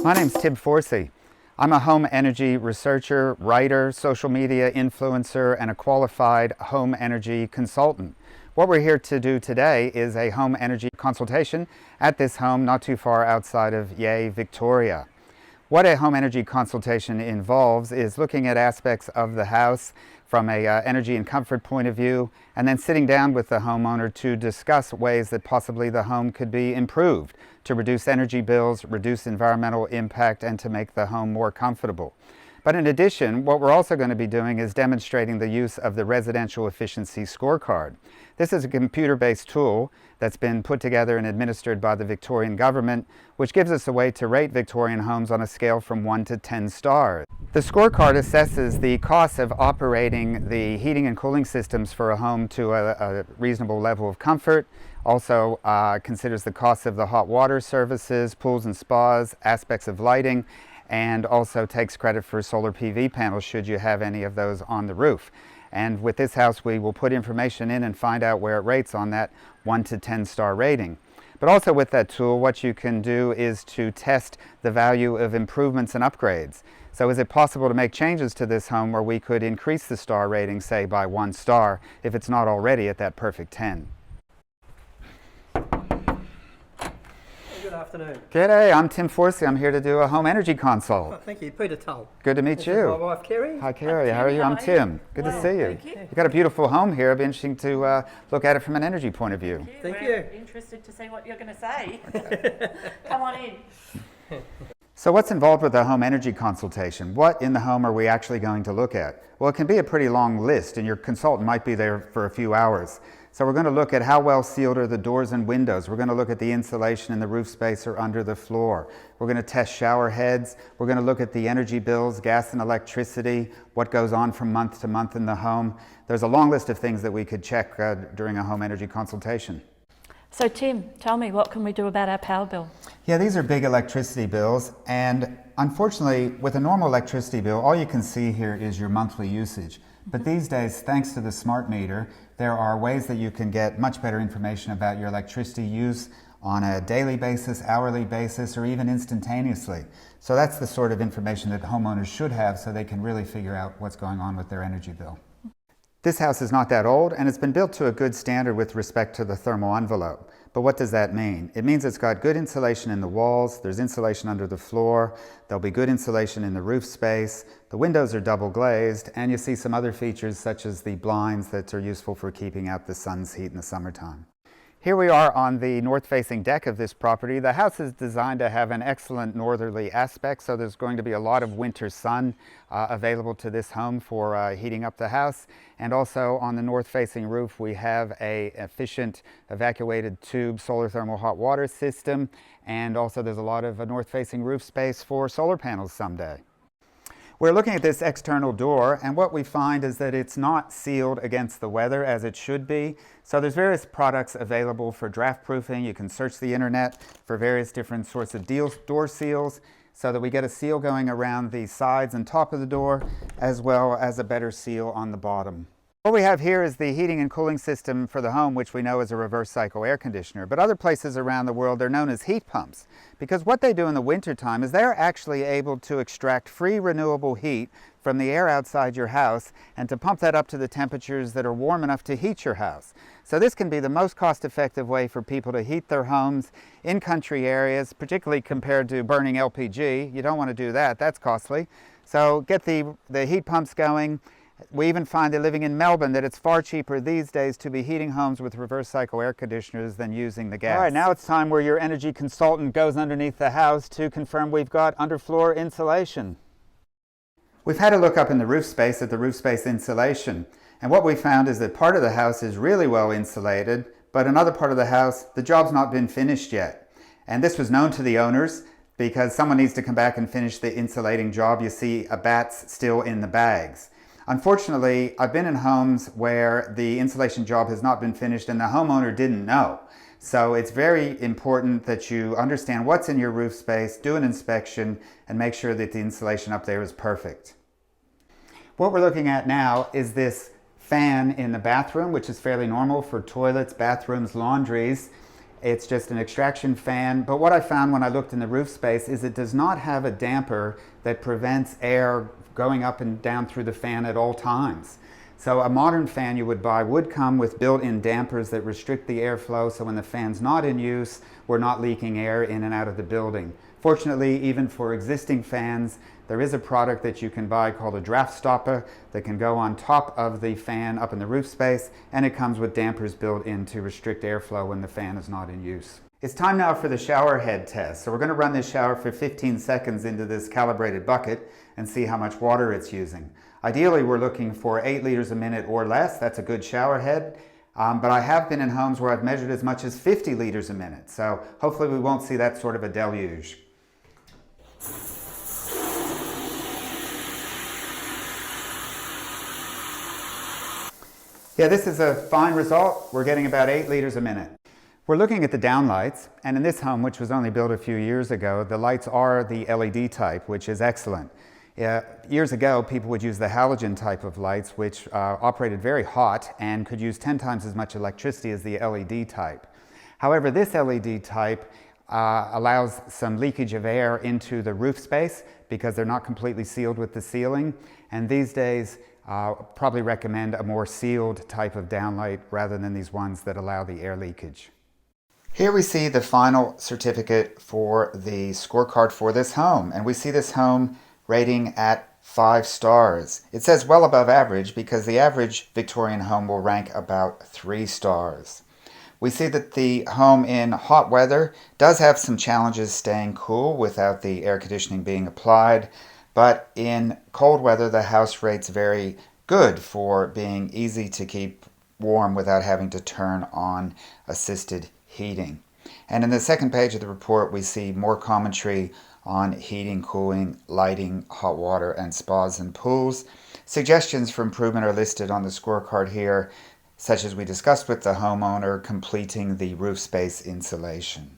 My name's Tim Forsey. I'm a home energy researcher, writer, social media influencer, and a qualified home energy consultant. What we're here to do today is a home energy consultation at this home not too far outside of Yea, Victoria. What a home energy consultation involves is looking at aspects of the house from a energy and comfort point of view, and then sitting down with the homeowner to discuss ways that possibly the home could be improved to reduce energy bills, reduce environmental impact, and to make the home more comfortable. But in addition, what we're also going to be doing is demonstrating the use of the Residential Efficiency Scorecard. This is a computer-based tool that's been put together and administered by the Victorian Government, which gives us a way to rate Victorian homes on a scale from 1 to 10 stars. The scorecard assesses the cost of operating the heating and cooling systems for a home to a reasonable level of comfort. Also considers the cost of the hot water services, pools and spas, aspects of lighting, and also takes credit for solar PV panels should you have any of those on the roof. And with this house, we will put information in and find out where it rates on that 1 to 10 star rating. But also with that tool, what you can do is to test the value of improvements and upgrades. So is it possible to make changes to this home where we could increase the star rating, say, by 1 star if it's not already at that perfect 10? Good afternoon. G'day, I'm Tim Forsey. I'm here to do a home energy consult. Oh, thank you. Peter Tull. Good to meet This you. is my wife, Kerry. Hi, Kerry. How are you? I'm Tim. Good to see you. Thank you. You've got a beautiful home here. It'll be interesting to look at it from an energy point of view. Thank We're you. interested to see what you're going to say. Come on in. So what's involved with a home energy consultation? What in the home are we actually going to look at? Well, it can be a pretty long list, and your consultant might be there for a few hours. So we're going to look at how well sealed are the doors and windows. We're going to look at the insulation in the roof space or under the floor. We're going to test shower heads. We're going to look at the energy bills, gas and electricity, what goes on from month to month in the home. There's a long list of things that we could check during a home energy consultation. So Tim, tell me, what can we do about our power bill? Yeah, these are big electricity bills, and unfortunately with a normal electricity bill, all you can see here is your monthly usage. But these days, thanks to the smart meter, there are ways that you can get much better information about your electricity use on a daily basis, hourly basis, or even instantaneously. So that's the sort of information that homeowners should have so they can really figure out what's going on with their energy bill. This house is not that old, and it's been built to a good standard with respect to the thermal envelope. But what does that mean? It means it's got good insulation in the walls, there's insulation under the floor, there'll be good insulation in the roof space, the windows are double glazed, and you see some other features such as the blinds that are useful for keeping out the sun's heat in the summertime. Here we are on the north-facing deck of this property. The house is designed to have an excellent northerly aspect, so there's going to be a lot of winter sun available to this home for heating up the house. And also on the north-facing roof, we have an efficient evacuated tube solar thermal hot water system, and also there's a lot of north-facing roof space for solar panels someday. We're looking at this external door, and what we find is that it's not sealed against the weather as it should be. So there's various products available for draft proofing. You can search the internet for various different sorts of door seals so that we get a seal going around the sides and top of the door, as well as a better seal on the bottom. What we have here is the heating and cooling system for the home, which we know is a reverse cycle air conditioner. But other places around the world, they're known as heat pumps, because what they do in the wintertime is they're actually able to extract free renewable heat from the air outside your house and to pump that up to the temperatures that are warm enough to heat your house. So this can be the most cost-effective way for people to heat their homes in country areas, particularly compared to burning LPG. You don't want to do that, that's costly. So get the heat pumps going. We even find that living in Melbourne that it's far cheaper these days to be heating homes with reverse cycle air conditioners than using the gas. All right, now it's time where your energy consultant goes underneath the house to confirm we've got underfloor insulation. We've had a look up in the roof space at the roof space insulation, and what we found is that part of the house is really well insulated, but another part of the house, the job's not been finished yet. And this was known to the owners because someone needs to come back and finish the insulating job. You see bats still in the bags. Unfortunately, I've been in homes where the insulation job has not been finished and the homeowner didn't know. So it's very important that you understand what's in your roof space, do an inspection, and make sure that the insulation up there is perfect. What we're looking at now is this fan in the bathroom, which is fairly normal for toilets, bathrooms, laundries. It's just an extraction fan, but what I found when I looked in the roof space is it does not have a damper that prevents air going up and down through the fan at all times. So a modern fan you would buy would come with built-in dampers that restrict the airflow, so when the fan's not in use, we're not leaking air in and out of the building. Fortunately, even for existing fans, there is a product that you can buy called a draft stopper that can go on top of the fan up in the roof space, and it comes with dampers built in to restrict airflow when the fan is not in use. It's time now for the shower head test. So we're going to run this shower for 15 seconds into this calibrated bucket and see how much water it's using. Ideally, we're looking for 8 liters a minute or less. That's a good shower head. But I have been in homes where I've measured as much as 50 liters a minute. So hopefully we won't see that sort of a deluge. Yeah, this is a fine result. We're getting about 8 liters a minute. We're looking at the downlights, and in this home, which was only built a few years ago, the lights are the LED type, which is excellent. Years ago, people would use the halogen type of lights, which operated very hot and could use 10 times as much electricity as the LED type. However, this LED type allows some leakage of air into the roof space because they're not completely sealed with the ceiling, and these days probably recommend a more sealed type of downlight rather than these ones that allow the air leakage. Here we see the final certificate for the scorecard for this home, and we see this home rating at 5 stars. It says well above average because the average Victorian home will rank about 3 stars. We see that the home in hot weather does have some challenges staying cool without the air conditioning being applied, but in cold weather the house rates very good for being easy to keep warm without having to turn on assisted heating. And in the second page of the report we see more commentary on heating, cooling, lighting, hot water, and spas and pools. Suggestions for improvement are listed on the scorecard here, such as we discussed with the homeowner, completing the roof space insulation.